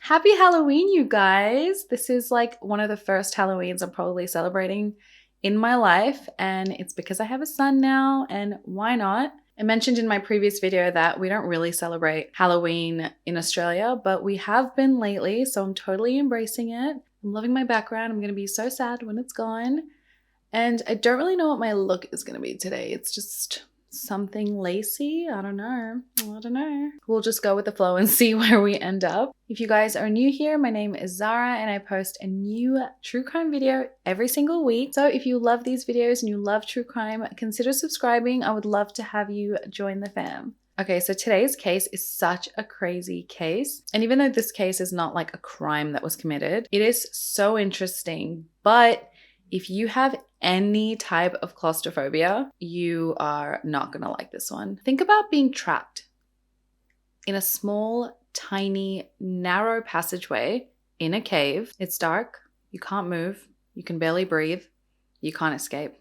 Happy Halloween, you guys. This is like one of the first Halloweens I'm probably celebrating in my life, and it's because I have a son now, and why not? I mentioned in my previous video that we don't really celebrate Halloween in Australia, but we have been lately, so I'm totally embracing it. I'm loving my background. I'm going to be so sad when it's gone. And I don't really know what my look is going to be today. It's just something lacy. I don't know. We'll just go with the flow and see where we end up. If you guys are new here, my name is Zara and I post a new true crime video every single week. So if you love these videos and you love true crime, consider subscribing. I would love to have you join the fam. Okay, so today's case is such a crazy case. And even though this case is not like a crime that was committed, it is so interesting. But if you have any type of claustrophobia, you are not gonna like this one. Think about being trapped in a small, tiny, narrow passageway in a cave. It's dark, you can't move, you can barely breathe, you can't escape.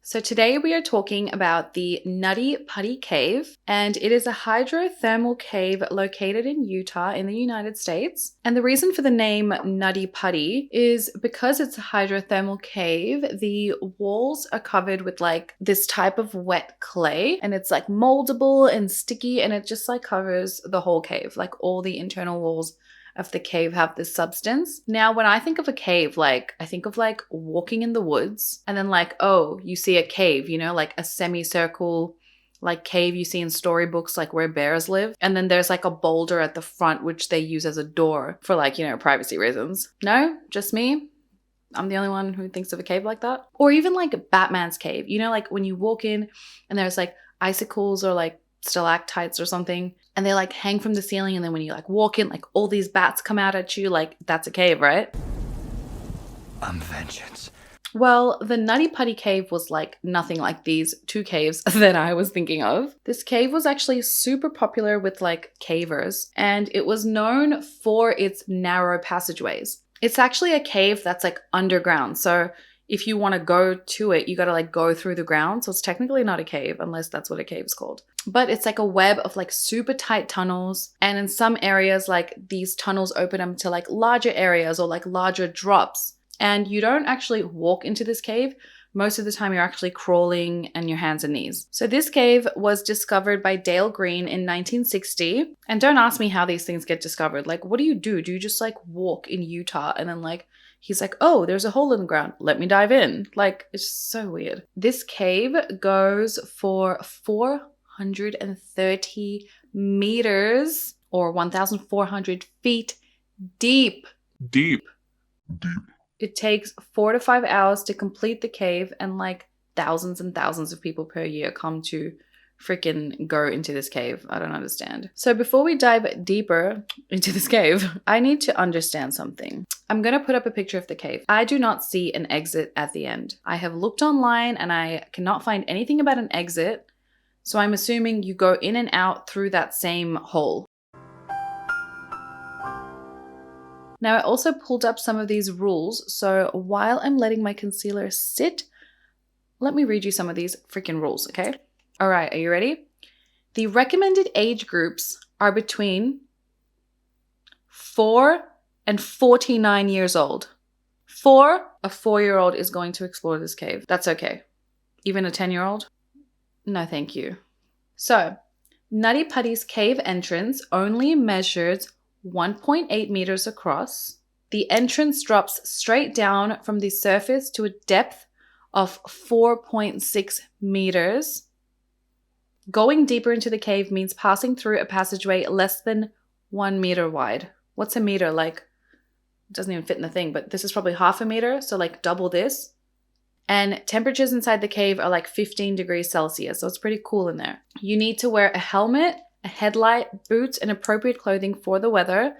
So today we are talking about the Nutty Putty cave, and it is a hydrothermal cave located in Utah in the United States. And the reason for the name Nutty Putty is because it's a hydrothermal cave, the walls are covered with like this type of wet clay, and it's like moldable and sticky, and it just like covers the whole cave, like all the internal walls of the cave have this substance. Now, when I think of a cave, like I think of like walking in the woods and then like, oh, you see a cave, you know, like a semicircle like cave you see in storybooks, like where bears live. And then there's like a boulder at the front, which they use as a door for like, you know, privacy reasons. No, just me. I'm the only one who thinks of a cave like that. Or even like Batman's cave, you know, like when you walk in and there's like icicles or like stalactites or something, and they like hang from the ceiling, and then when you like walk in, like all these bats come out at you, like that's a cave, right? I'm vengeance. Well, the Nutty Putty cave was like nothing like these two caves that I was thinking of. This cave was actually super popular with like cavers, and it was known for its narrow passageways. It's actually a cave that's like underground, so if you want to go to it, you got to like go through the ground. So it's technically not a cave unless that's what a cave is called. But it's like a web of like super tight tunnels. And in some areas, like these tunnels open up to like larger areas or like larger drops. And you don't actually walk into this cave. Most of the time you're actually crawling on your hands and knees. So this cave was discovered by Dale Green in 1960. And don't ask me how these things get discovered. Like, what do? Do you just like walk in Utah and then like, he's like, oh, there's a hole in the ground. Let me dive in. Like, it's so weird. This cave goes for 430 meters or 1,400 feet deep. Deep. It takes 4 to 5 hours to complete the cave, and like thousands and thousands of people per year come to freaking go into this cave. I don't understand. So before we dive deeper into this cave, I need to understand something. I'm going to put up a picture of the cave. I do not see an exit at the end. I have looked online and I cannot find anything about an exit. So I'm assuming you go in and out through that same hole. Now I also pulled up some of these rules. So while I'm letting my concealer sit, let me read you some of these freaking rules, okay? All right, are you ready? The recommended age groups are between 4 and 49 years old. A 4-year-old is going to explore this cave. That's okay. Even a 10-year-old? No, thank you. So, Nutty Putty's cave entrance only measures 1.8 meters across. The entrance drops straight down from the surface to a depth of 4.6 meters. Going deeper into the cave means passing through a passageway less than 1 meter wide. What's a meter? Like, it doesn't even fit in the thing, but this is probably half a meter, so like double this. And temperatures inside the cave are like 15 degrees Celsius, so it's pretty cool in there. You need to wear a helmet, a headlight, boots, and appropriate clothing for the weather.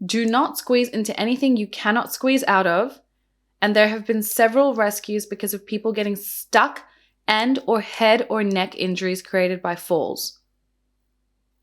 Do not squeeze into anything you cannot squeeze out of. And there have been several rescues because of people getting stuck and or head or neck injuries created by falls.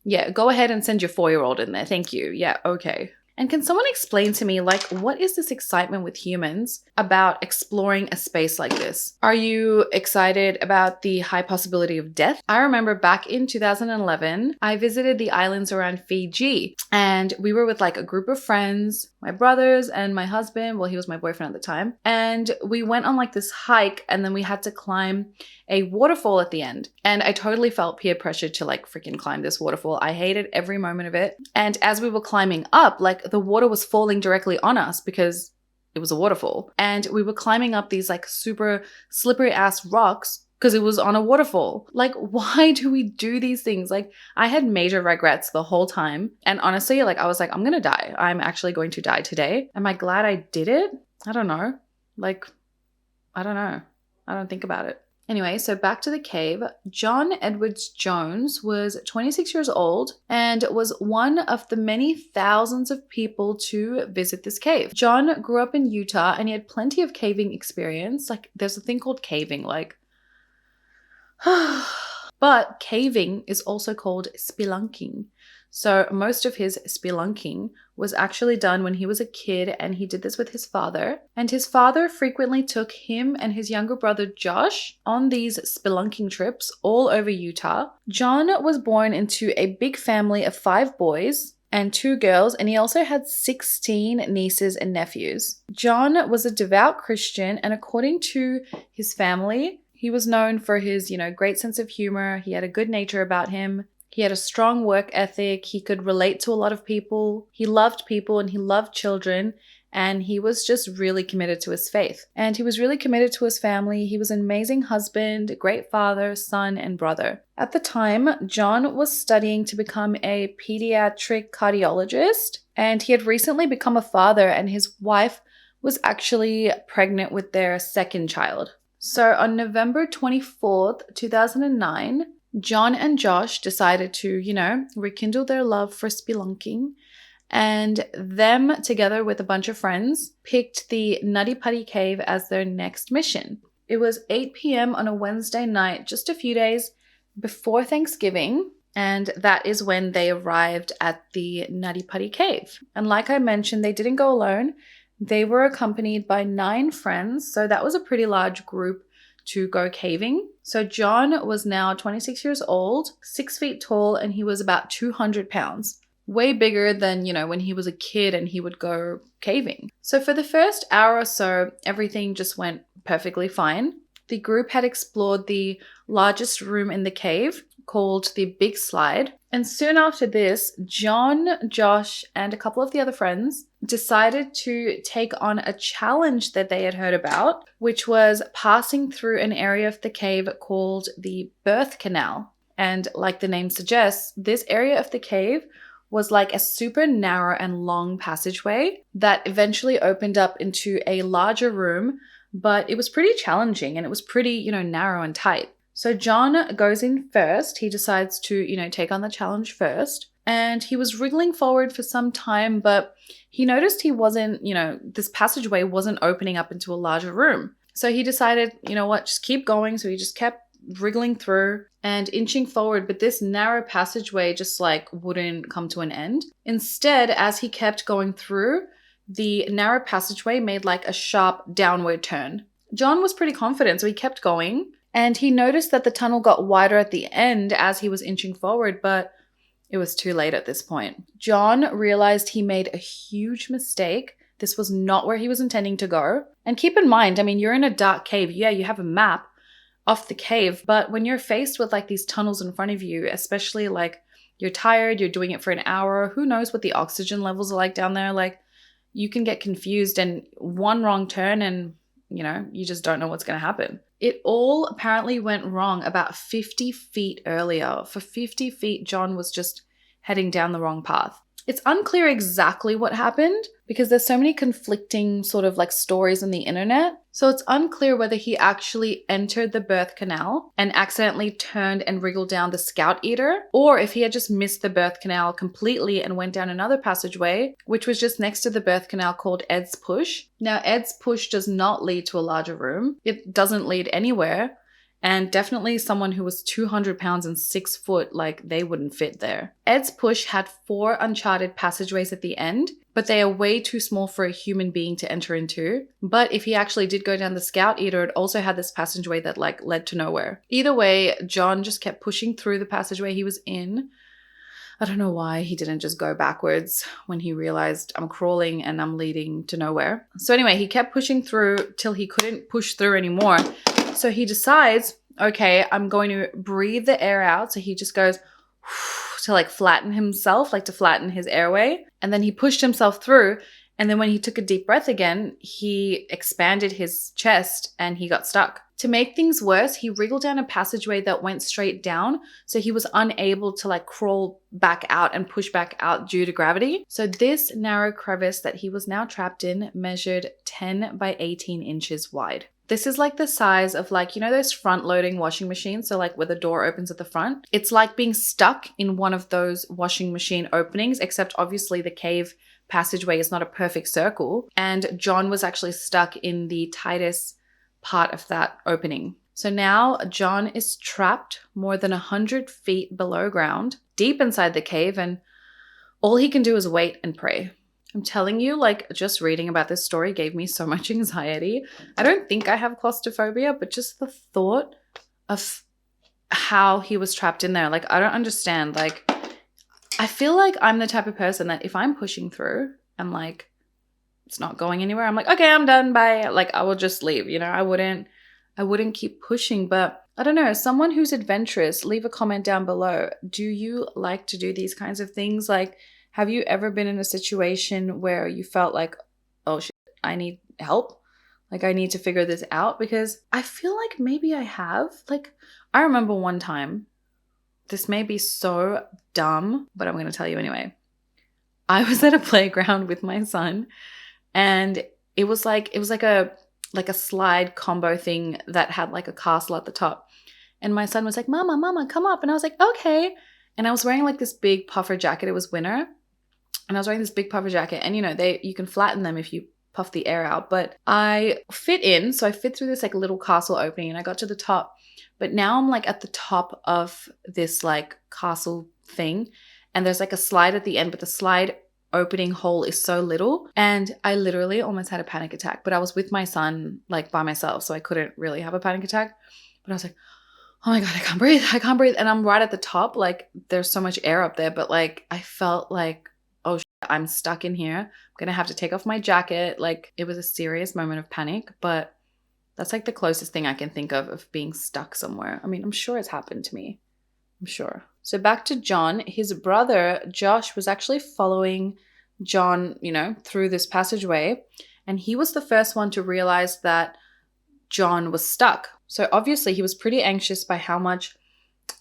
Yeah, go ahead and send your 4-year-old in there. Thank you. Yeah, okay. And can someone explain to me, like, what is this excitement with humans about exploring a space like this? Are you excited about the high possibility of death? I remember back in 2011, I visited the islands around Fiji, and we were with like a group of friends, my brothers and my husband. Well, he was my boyfriend at the time. And we went on like this hike, and then we had to climb a waterfall at the end. And I totally felt peer pressure to like freaking climb this waterfall. I hated every moment of it. And as we were climbing up, like the water was falling directly on us because it was a waterfall. And we were climbing up these like super slippery ass rocks because it was on a waterfall. Like, why do we do these things? Like, I had major regrets the whole time. And honestly, like, I was like, I'm gonna die. I'm actually going to die today. Am I glad I did it? I don't know. Like, I don't know. I don't think about it. Anyway, so back to the cave. John Edwards Jones was 26 years old and was one of the many thousands of people to visit this cave. John grew up in Utah and he had plenty of caving experience. Like, there's a thing called caving, like, but caving is also called spelunking. So most of his spelunking was actually done when he was a kid, and he did this with his father. And his father frequently took him and his younger brother Josh on these spelunking trips all over Utah. John was born into a big family of 5 boys and 2 girls, and he also had 16 nieces and nephews. John was a devout Christian, and according to his family, he was known for his, great sense of humor. He had a good nature about him. He had a strong work ethic. He could relate to a lot of people. He loved people and he loved children. And he was just really committed to his faith. And he was really committed to his family. He was an amazing husband, great father, son, and brother. At the time, John was studying to become a pediatric cardiologist. And he had recently become a father, and his wife was actually pregnant with their 2nd child. So on November 24th, 2009, John and Josh decided to, rekindle their love for spelunking, and them, together with a bunch of friends, picked the Nutty Putty cave as their next mission. It was 8 p.m. on a Wednesday night, just a few days before Thanksgiving, and that is when they arrived at the Nutty Putty cave. And like I mentioned, they didn't go alone. They were accompanied by 9 friends, so that was a pretty large group to go caving. So John was now 26 years old, 6 feet tall, and he was about 200 pounds. Way bigger than, when he was a kid and he would go caving. So for the first hour or so, everything just went perfectly fine. The group had explored the largest room in the cave, called the Big Slide. And soon after this, John, Josh, and a couple of the other friends decided to take on a challenge that they had heard about, which was passing through an area of the cave called the Birth Canal. And like the name suggests, this area of the cave was like a super narrow and long passageway that eventually opened up into a larger room, but it was pretty challenging and it was pretty, narrow and tight. So John goes in first. He decides to, take on the challenge first. And he was wriggling forward for some time, but he noticed he wasn't, this passageway wasn't opening up into a larger room. So he decided, just keep going. So he just kept wriggling through and inching forward, but this narrow passageway just wouldn't come to an end. Instead, as he kept going through, the narrow passageway made a sharp downward turn. John was pretty confident, so he kept going. And he noticed that the tunnel got wider at the end as he was inching forward, but it was too late at this point. John realized he made a huge mistake. This was not where he was intending to go. And keep in mind, you're in a dark cave. Yeah, you have a map of the cave, but when you're faced with these tunnels in front of you, especially you're tired, you're doing it for an hour, who knows what the oxygen levels are like down there, you can get confused, and one wrong turn and you just don't know what's going to happen. It all apparently went wrong about 50 feet earlier. For 50 feet, John was just heading down the wrong path. It's unclear exactly what happened because there's so many conflicting stories on the internet. So it's unclear whether he actually entered the birth canal and accidentally turned and wriggled down the Scout Eater, or if he had just missed the birth canal completely and went down another passageway, which was just next to the birth canal called Ed's Push. Now, Ed's Push does not lead to a larger room. It doesn't lead anywhere. And definitely someone who was 200 pounds and 6 foot, like they wouldn't fit there. Ed's push had 4 uncharted passageways at the end, but they are way too small for a human being to enter into. But if he actually did go down the Scout Eater, it also had this passageway that like led to nowhere. Either way, John just kept pushing through the passageway he was in. I don't know why he didn't just go backwards when he realized I'm crawling and I'm leading to nowhere. So anyway, he kept pushing through till he couldn't push through anymore. So he decides, okay, I'm going to breathe the air out. So he just goes to like flatten himself, like to flatten his airway. And then he pushed himself through. And then when he took a deep breath again, he expanded his chest and he got stuck. To make things worse, he wriggled down a passageway that went straight down. So he was unable to like crawl back out and push back out due to gravity. So this narrow crevice that he was now trapped in measured 10 by 18 inches wide. This is like the size of like, you know, those front loading washing machines. So like where the door opens at the front, it's like being stuck in one of those washing machine openings, except obviously the cave passageway is not a perfect circle. And John was actually stuck in the tightest part of that opening. So now John is trapped more than 100 feet below ground, deep inside the cave, and all he can do is wait and pray. I'm telling you, like, just reading about this story gave me so much anxiety. I don't think I have claustrophobia, but just the thought of how he was trapped in there, like, I don't understand. Like, I feel like I'm the type of person that if I'm pushing through and like it's not going anywhere, I'm like, okay, I'm done, bye. Like, I will just leave, you know. I wouldn't keep pushing. But I don't know, someone who's adventurous, leave a comment down below. Do you like to do these kinds of things? Like, have you ever been in a situation where you felt like, oh shit, I need help? Like, I need to figure this out? Because I feel like maybe I have. Like, I remember one time, this may be so dumb, but I'm going to tell you anyway. I was at a playground with my son, and it was like a slide combo thing that had like a castle at the top. And my son was like, Mama, come up. And I was like, okay. And I was wearing like this big puffer jacket. It was winter. And I was wearing this big puffer jacket. And you know, you can flatten them if you puff the air out. But I fit in. So I fit through this like little castle opening and I got to the top. But now I'm like at the top of this like castle thing. And there's like a slide at the end, but the slide opening hole is so little. And I literally almost had a panic attack. But I was with my son like by myself. So I couldn't really have a panic attack. But I was like, oh my God, I can't breathe. And I'm right at the top. Like there's so much air up there. But like I felt like, oh shit, I'm stuck in here. I'm going to have to take off my jacket. Like it was a serious moment of panic. But that's like the closest thing I can think of being stuck somewhere. I mean, I'm sure it's happened to me. I'm sure. So back to John. His brother, Josh, was actually following John, you know, through this passageway. And he was the first one to realize that John was stuck. So obviously he was pretty anxious by how much,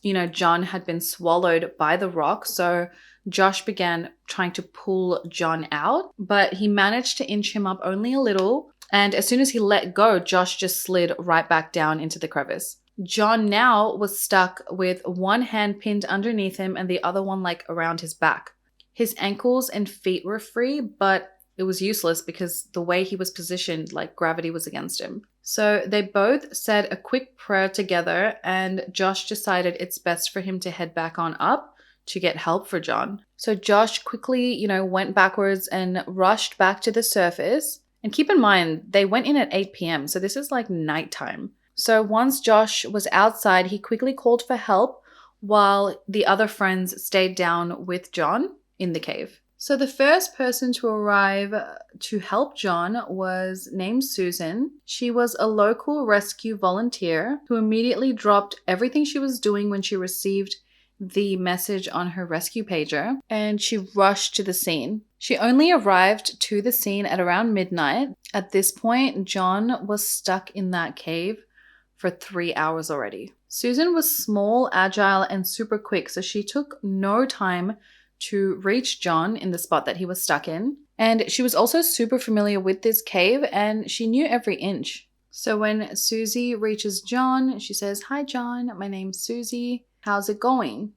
you know, John had been swallowed by the rock. So Josh began trying to pull John out, but he managed to inch him up only a little. And as soon as he let go, Josh just slid right back down into the crevice. John now was stuck with one hand pinned underneath him and the other one like around his back. His ankles and feet were free, but it was useless because the way he was positioned, like gravity was against him. So they both said a quick prayer together and Josh decided it's best for him to head back on up to get help for John. So Josh quickly, you know, went backwards and rushed back to the surface. And keep in mind, they went in at 8 p.m. So this is like nighttime. So once Josh was outside, he quickly called for help while the other friends stayed down with John in the cave. So the first person to arrive to help John was named Susan. She was a local rescue volunteer who immediately dropped everything she was doing when she received the message on her rescue pager, and she rushed to the scene. She only arrived to the scene at around midnight. At this point, John was stuck in that cave for 3 hours already. Susan was small, agile, and super quick, so she took no time to reach John in the spot that he was stuck in. And she was also super familiar with this cave, and she knew every inch. So when Susie reaches John, she says, "Hi, John. My name's Susie. How's it going?"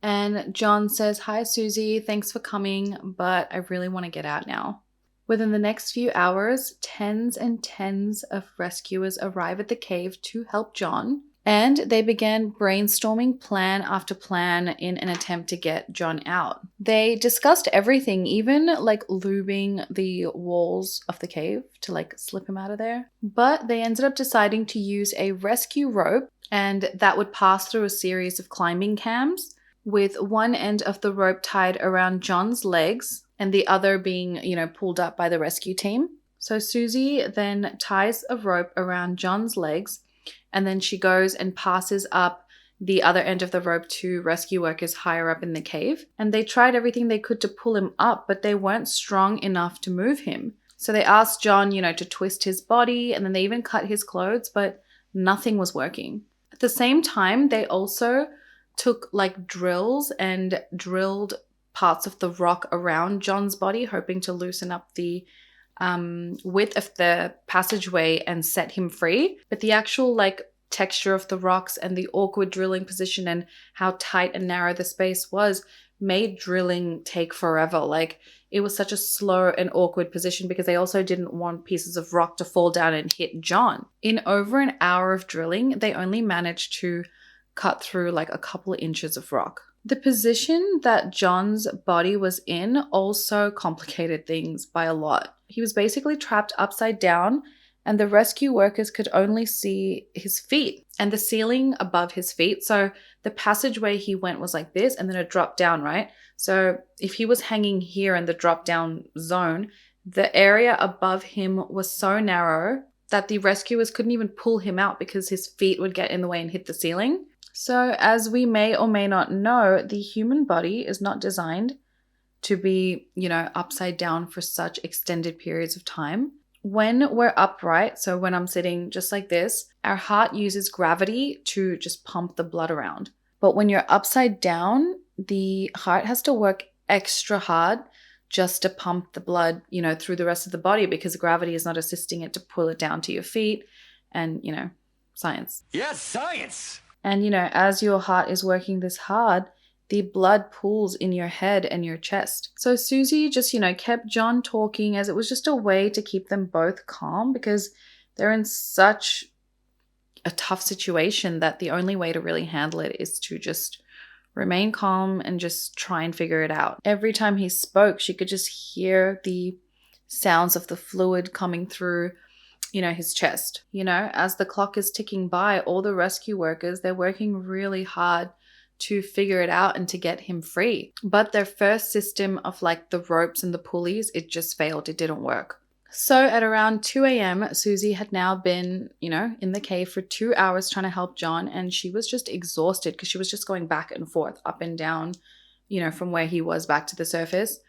And John says, "Hi, Susie. Thanks for coming, but I really want to get out now." Within the next few hours, tens and tens of rescuers arrive at the cave to help John. And they began brainstorming plan after plan in an attempt to get John out. They discussed everything, even like lubing the walls of the cave to like slip him out of there. But they ended up deciding to use a rescue rope, and that would pass through a series of climbing cams, with one end of the rope tied around John's legs and the other being, pulled up by the rescue team. So Susie then ties a rope around John's legs, and then she goes and passes up the other end of the rope to rescue workers higher up in the cave. And they tried everything they could to pull him up, but they weren't strong enough to move him. So they asked John, to twist his body, and then they even cut his clothes, but nothing was working. At the same time, they also took like drills and drilled parts of the rock around John's body, hoping to loosen up the width of the passageway and set him free. But the actual like texture of the rocks and the awkward drilling position and how tight and narrow the space was made drilling take forever. Like, it was such a slow and awkward position because they also didn't want pieces of rock to fall down and hit John. In over an hour of drilling, they only managed to cut through like a couple of inches of rock. The position that John's body was in also complicated things by a lot. He was basically trapped upside down, and the rescue workers could only see his feet and the ceiling above his feet. So the passageway he went was like this, and then it dropped down, right? So if he was hanging here in the drop down zone, the area above him was so narrow that the rescuers couldn't even pull him out because his feet would get in the way and hit the ceiling. So as we may or may not know, the human body is not designed to be, upside down for such extended periods of time. When we're upright, so when I'm sitting just like this, our heart uses gravity to just pump the blood around. But when you're upside down, the heart has to work extra hard just to pump the blood, through the rest of the body, because gravity is not assisting it to pull it down to your feet and, science. Yes, science! And, as your heart is working this hard, the blood pools in your head and your chest. So Susie just, kept John talking, as it was just a way to keep them both calm, because they're in such a tough situation that the only way to really handle it is to just remain calm and just try and figure it out. Every time he spoke, she could just hear the sounds of the fluid coming through his chest. As the clock is ticking by, all the rescue workers, they're working really hard to figure it out and to get him free. But their first system of like the ropes and the pulleys, it just failed. It didn't work. So at around 2 a.m., Susie had now been, in the cave for 2 hours trying to help John, and she was just exhausted because she was just going back and forth, up and down, from where he was back to the surface.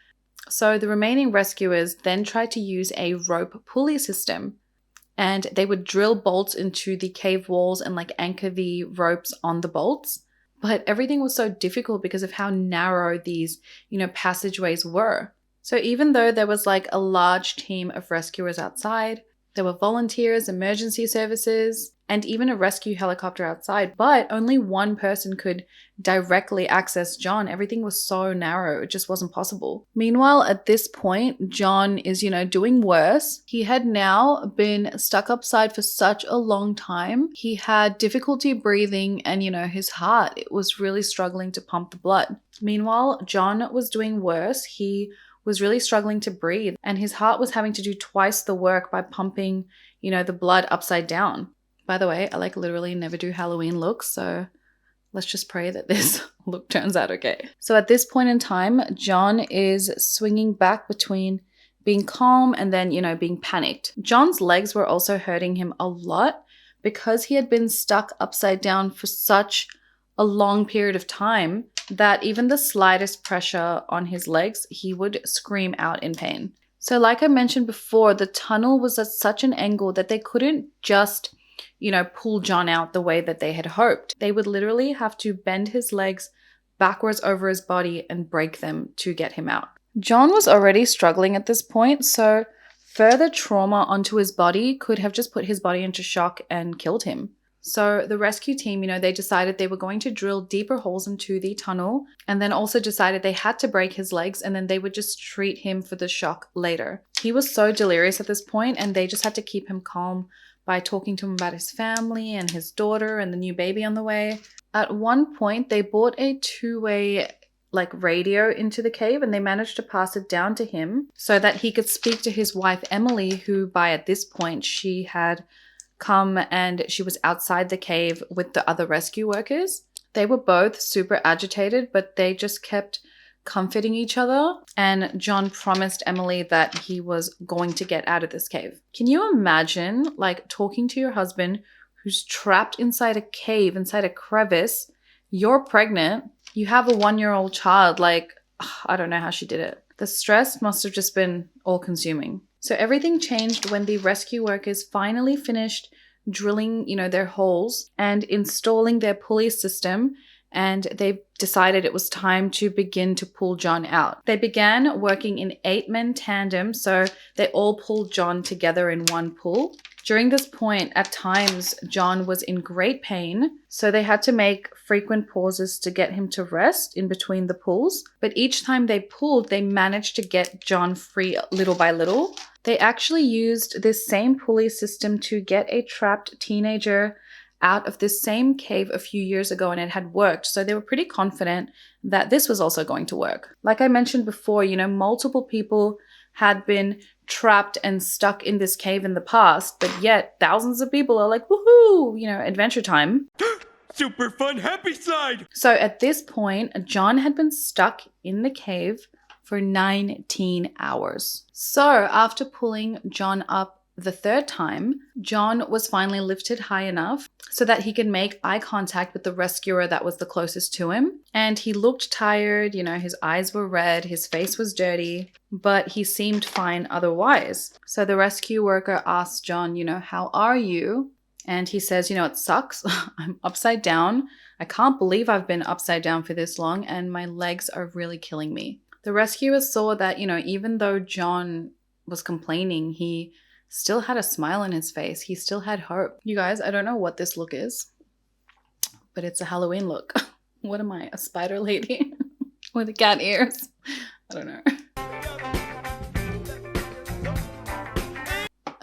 So the remaining rescuers then tried to use a rope pulley system, and they would drill bolts into the cave walls and like anchor the ropes on the bolts. But everything was so difficult because of how narrow these, passageways were. So even though there was like a large team of rescuers outside, there were volunteers, emergency services, and even a rescue helicopter outside, but only one person could directly access John. Everything was so narrow, it just wasn't possible. Meanwhile, at this point, John is, doing worse. He had now been stuck upside for such a long time. He had difficulty breathing, and, his heart, it was really struggling to pump the blood. Meanwhile, John was doing worse. He was really struggling to breathe, and his heart was having to do twice the work by pumping, the blood upside down. By the way, I like literally never do Halloween looks, so let's just pray that this look turns out okay. So at this point in time, John is swinging back between being calm and then, being panicked. John's legs were also hurting him a lot because he had been stuck upside down for such a long period of time that even the slightest pressure on his legs, he would scream out in pain. So like I mentioned before, the tunnel was at such an angle that they couldn't just, pull John out the way that they had hoped. They would literally have to bend his legs backwards over his body and break them to get him out. John was already struggling at this point, so further trauma onto his body could have just put his body into shock and killed him. So the rescue team, they decided they were going to drill deeper holes into the tunnel, and then also decided they had to break his legs, and then they would just treat him for the shock later. He was so delirious at this point, and they just had to keep him calm by talking to him about his family and his daughter and the new baby on the way. At one point, they bought a two-way radio into the cave, and they managed to pass it down to him so that he could speak to his wife Emily, who by at this point she had come and she was outside the cave with the other rescue workers. They were both super agitated, but they just kept comforting each other, and John promised Emily that he was going to get out of this cave. Can you imagine talking to your husband who's trapped inside a cave, inside a crevice? You're pregnant. You have a 1-year-old child. I don't know how she did it. The stress must have just been all-consuming. So everything changed when the rescue workers finally finished drilling, their holes and installing their pulley system, and they decided it was time to begin to pull John out. They began working in 8-man tandem, so they all pulled John together in one pull. During this point, at times, John was in great pain, so they had to make frequent pauses to get him to rest in between the pulls. But each time they pulled, they managed to get John free little by little. They actually used this same pulley system to get a trapped teenager out of this same cave a few years ago, and it had worked. So they were pretty confident that this was also going to work. Like I mentioned before, multiple people had been trapped and stuck in this cave in the past, but yet thousands of people are like, woohoo, adventure time. Super fun, happy side! So at this point, John had been stuck in the cave for 19 hours. So after pulling John up the third time, John was finally lifted high enough so that he could make eye contact with the rescuer that was the closest to him. And he looked tired, his eyes were red, his face was dirty, but he seemed fine otherwise. So the rescue worker asked John, how are you? And he says, it sucks. I'm upside down. I can't believe I've been upside down for this long, and my legs are really killing me. The rescuer saw that, even though John was complaining, he still had a smile on his face. He still had hope. You guys, I don't know what this look is, but it's a Halloween look. What am I, a spider lady with cat ears? I don't know.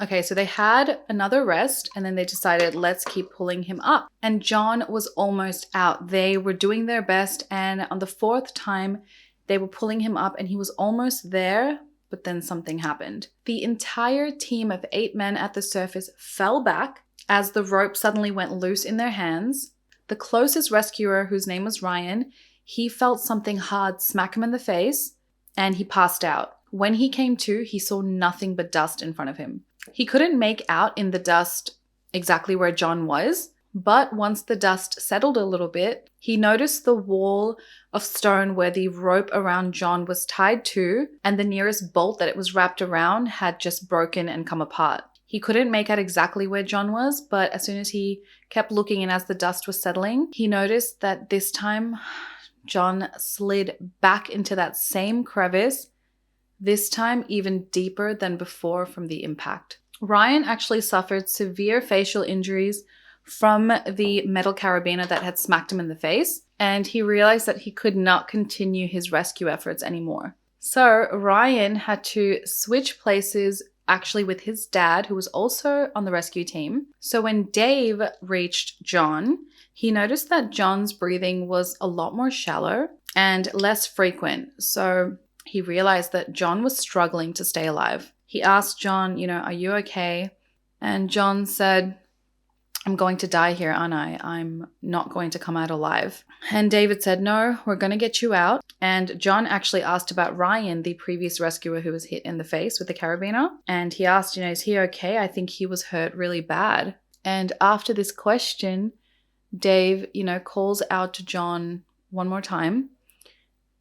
Okay, so they had another rest, and then they decided, let's keep pulling him up. And John was almost out. They were doing their best, and on the 4th time, they were pulling him up, and he was almost there, but then something happened. The entire team of 8 men at the surface fell back as the rope suddenly went loose in their hands. The closest rescuer, whose name was Ryan, he felt something hard smack him in the face, and he passed out. When he came to, he saw nothing but dust in front of him. He couldn't make out in the dust exactly where John was, but once the dust settled a little bit, he noticed the wall of stone where the rope around John was tied to, and the nearest bolt that it was wrapped around had just broken and come apart. He couldn't make out exactly where John was, but as soon as he kept looking and as the dust was settling, he noticed that this time John slid back into that same crevice, this time even deeper than before from the impact. Ryan actually suffered severe facial injuries from the metal carabiner that had smacked him in the face, and he realized that he could not continue his rescue efforts anymore. So Ryan had to switch places actually with his dad, who was also on the rescue team. So when Dave reached John, he noticed that John's breathing was a lot more shallow and less frequent. So he realized that John was struggling to stay alive. He asked John, are you okay? And John said, I'm going to die here, aren't I? I'm not going to come out alive. And David said, no, we're going to get you out. And John actually asked about Ryan, the previous rescuer who was hit in the face with the carabiner. And he asked, is he okay? I think he was hurt really bad. And after this question, Dave, calls out to John one more time,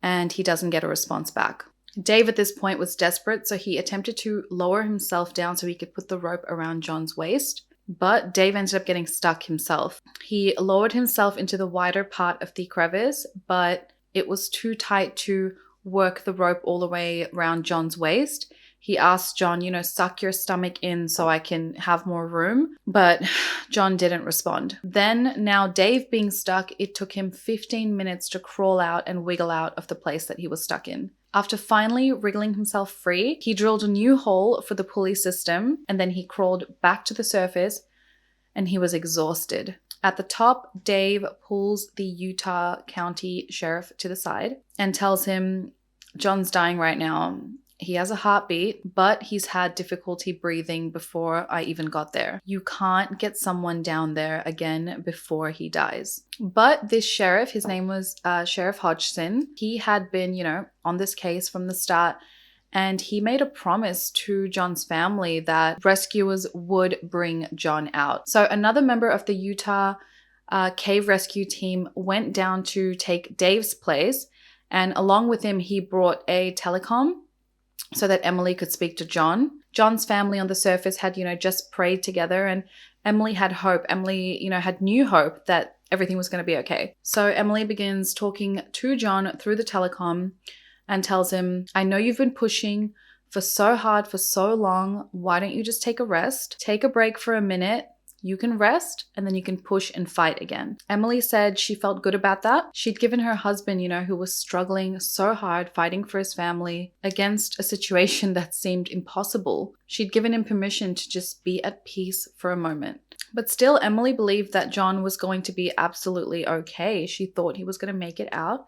and he doesn't get a response back. Dave at this point was desperate, so he attempted to lower himself down so he could put the rope around John's waist. But Dave ended up getting stuck himself. He lowered himself into the wider part of the crevice, but it was too tight to work the rope all the way around John's waist. He asked John, suck your stomach in so I can have more room. But John didn't respond. Then, now Dave being stuck, it took him 15 minutes to crawl out and wiggle out of the place that he was stuck in. After finally wriggling himself free, he drilled a new hole for the pulley system, and then he crawled back to the surface, and he was exhausted. At the top, Dave pulls the Utah County Sheriff to the side and tells him, John's dying right now. He has a heartbeat, but he's had difficulty breathing before I even got there. You can't get someone down there again before he dies. But this sheriff, his name was Sheriff Hodgson, he had been, on this case from the start, and he made a promise to John's family that rescuers would bring John out. So another member of the Utah cave rescue team went down to take Dave's place, and along with him, he brought a telecom so that Emily could speak to John. John's family on the surface had, just prayed together, and Emily had hope. Emily, had new hope that everything was going to be okay. So Emily begins talking to John through the telecom and tells him, I know you've been pushing so hard for so long. Why don't you just take a rest? Take a break for a minute. You can rest and then you can push and fight again. Emily said she felt good about that. She'd given her husband, who was struggling so hard fighting for his family against a situation that seemed impossible. She'd given him permission to just be at peace for a moment. But still, Emily believed that John was going to be absolutely okay. She thought he was going to make it out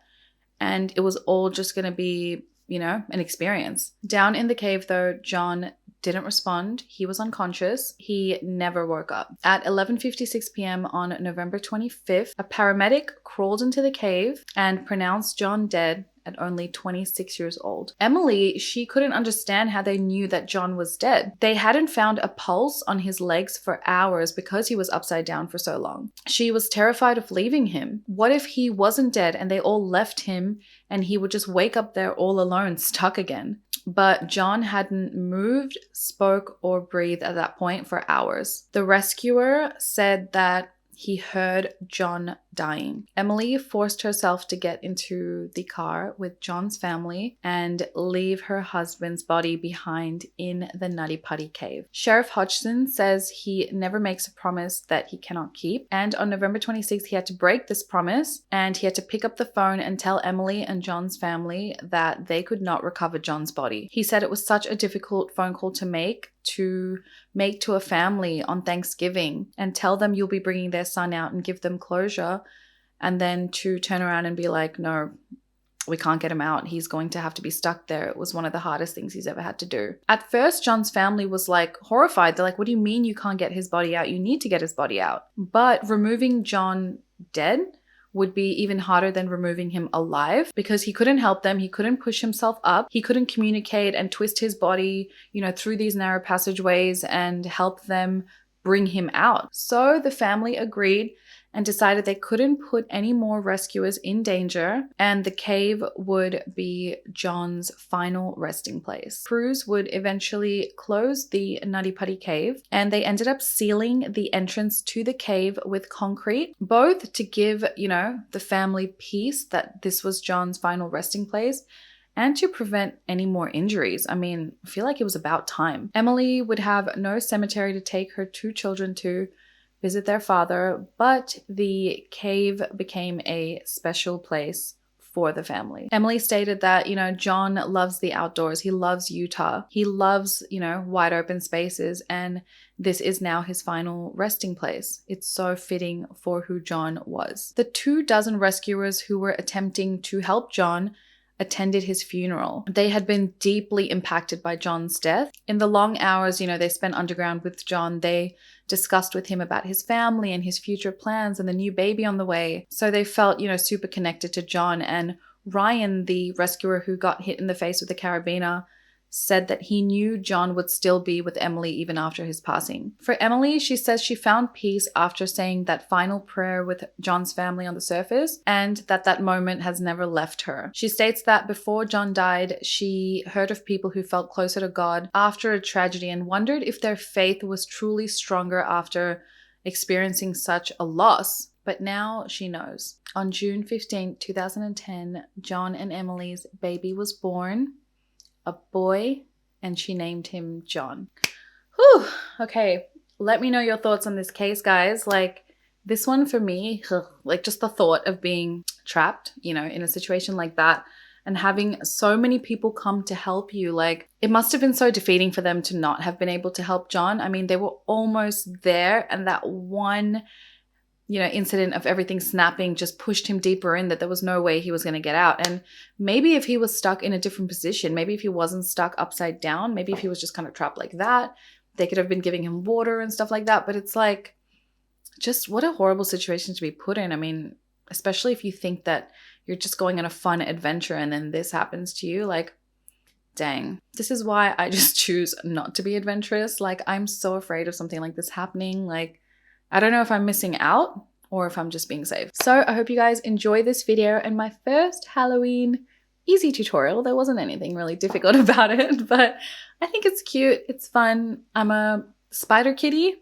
and it was all just going to be, an experience. Down in the cave though, John didn't respond. He was unconscious. He never woke up. At 11:56 p.m. on November 25th, a paramedic crawled into the cave and pronounced John dead at only 26 years old. Emily, she couldn't understand how they knew that John was dead. They hadn't found a pulse on his legs for hours because he was upside down for so long. She was terrified of leaving him. What if he wasn't dead and they all left him and he would just wake up there all alone, stuck again? But John hadn't moved, spoke, or breathed at that point for hours. The rescuer said that he heard John dying. Emily forced herself to get into the car with John's family and leave her husband's body behind in the Nutty Putty cave. Sheriff Hodgson says he never makes a promise that he cannot keep, and on November 26th he had to break this promise and he had to pick up the phone and tell Emily and John's family that they could not recover John's body. He said it was such a difficult phone call to make to a family on Thanksgiving and tell them you'll be bringing their son out and give them closure, and then to turn around and be like, no, we can't get him out. He's going to have to be stuck there. It was one of the hardest things he's ever had to do. At first, John's family was like horrified. They're like, what do you mean you can't get his body out? You need to get his body out. But removing John dead would be even harder than removing him alive because he couldn't help them. He couldn't push himself up. He couldn't communicate and twist his body, through these narrow passageways and help them bring him out. So the family agreed and decided they couldn't put any more rescuers in danger, and the cave would be John's final resting place. Crews would eventually close the Nutty Putty cave, and they ended up sealing the entrance to the cave with concrete, both to give, the family peace that this was John's final resting place, and to prevent any more injuries. I feel like it was about time. Emily would have no cemetery to take her two children to visit their father, but the cave became a special place for the family. Emily stated that, John loves the outdoors. He loves Utah. He loves, wide open spaces, and this is now his final resting place. It's so fitting for who John was. The 24 rescuers who were attempting to help John attended his funeral. They had been deeply impacted by John's death. In the long hours, they spent underground with John, they discussed with him about his family and his future plans and the new baby on the way. So they felt, super connected to John. And Ryan, the rescuer who got hit in the face with the carabiner, said that he knew John would still be with Emily even after his passing. For Emily, she says she found peace after saying that final prayer with John's family on the surface, and that moment has never left her. She states that before John died, she heard of people who felt closer to God after a tragedy and wondered if their faith was truly stronger after experiencing such a loss. But now she knows. On June 15, 2010, John and Emily's baby was born. A boy, and she named him John. Whew. Okay, let me know your thoughts on this case, guys. This one for me, just the thought of being trapped, in a situation like that and having so many people come to help you. Like, it must have been so defeating for them to not have been able to help John. I mean, they were almost there, and that one, incident of everything snapping just pushed him deeper in that there was no way he was going to get out. And maybe if he was stuck in a different position, maybe if he wasn't stuck upside down, maybe if he was just kind of trapped like that, they could have been giving him water and stuff like that. But it's like, just what a horrible situation to be put in. I mean, especially if you think that you're just going on a fun adventure and then this happens to you, like, dang. This is why I just choose not to be adventurous. Like, I'm so afraid of something like this happening. Like, I don't know if I'm missing out or if I'm just being safe. So I hope you guys enjoy this video and my first Halloween easy tutorial. There wasn't anything really difficult about it, but I think it's cute. It's fun. I'm a spider kitty,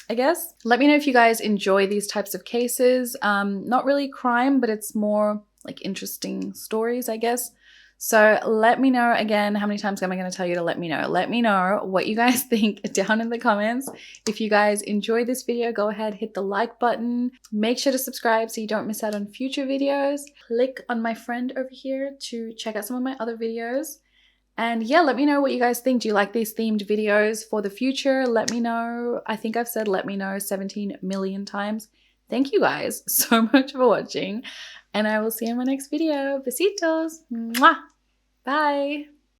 I guess. Let me know if you guys enjoy these types of cases. Not really crime, but it's more like interesting stories, I guess. So let me know again, how many times am I going to tell you to let me know? Let me know what you guys think down in the comments. If you guys enjoyed this video, go ahead, hit the like button. Make sure to subscribe so you don't miss out on future videos. Click on my friend over here to check out some of my other videos. And yeah, let me know what you guys think. Do you like these themed videos for the future? Let me know. I think I've said let me know 17 million times. Thank you guys so much for watching. And I will see you in my next video. Besitos. Mwah. Bye.